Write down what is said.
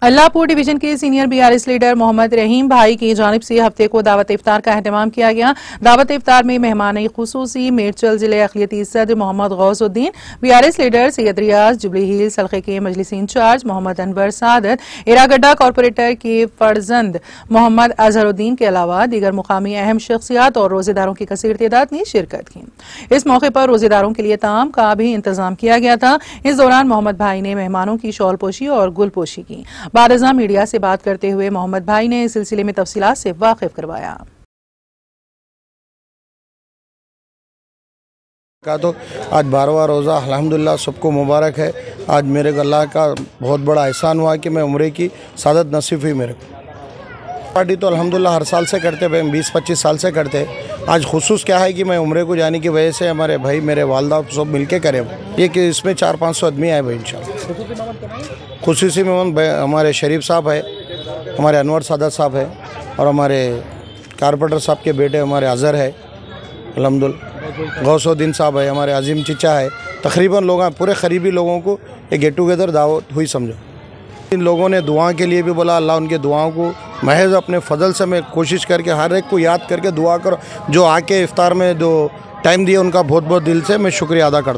Allahpur division के senior BRS leader Mohammad रहीम भाई की जानिब से हफ्ते को दावत इफ्तार का एहतमाम किया गया। दावत इफ्तार में मेहमान खुसूसी मेरचल जिले अखिलती सदर मोहम्मद गौसुद्दीन, बीआरएस लीडर सैयद रियाज, जुबली हिल्स हल्के के मजलिसी इंचार्ज मोहम्मद अनवर सादत, इरागड्डा कॉरपोरेटर के फर्जंद मोहम्मद अजहरुद्दीन के अलावा दीगर मुकामी अहम शख्सियात और रोजेदारों की कसीर तादाद ने शिरकत की। इस मौके पर रोजेदारों के लिए ताम का भी इंतजाम किया गया था। इस दौरान मोहम्मद भाई ने मेहमानों की शॉल पोशी और गुल पोशी की। बादअज़ां मीडिया से बात करते हुए मोहम्मद भाई ने इस सिलसिले में तफसीलात से वाकिफ करवाया। तो आज 12वां रोज़ा अल्हम्दुलिल्लाह सबको मुबारक है। आज मेरे को अल्लाह का बहुत बड़ा एहसान हुआ कि मैं उम्रे की सादत नसीब हुई मेरे को। पार्टी तो अल्हम्दुलिल्लाह हर साल से करते भाई, 20-25 साल से करते। आज खुसूस क्या है कि मैं उम्रे को जाने की वजह से हमारे भाई मेरे वालदा सब मिलके करें ये कि इसमें 400-500 आदमी आए भाई इंशाल्लाह। खुसूसी मेहमान हमारे शरीफ साहब है, हमारे अनवर सादत साहब है और हमारे कारपेंटर साहब के बेटे हमारे अजहर है, अल्हम्दुलिल्लाह गौसुद्दीन साहब है, हमारे अजीम चिचा है। तकरीबन लोग पूरे करीबी लोगों को एक गेट टुगेदर दावत हुई समझो। इन लोगों ने दुआ के लिए भी बोला, अल्लाह उनके दुआओं को महज अपने फजल से मैं कोशिश करके हर एक को याद करके दुआ करो। जो आके इफ्तार में जो टाइम दिया उनका बहुत बहुत दिल से मैं शुक्रिया अदा करता हूँ।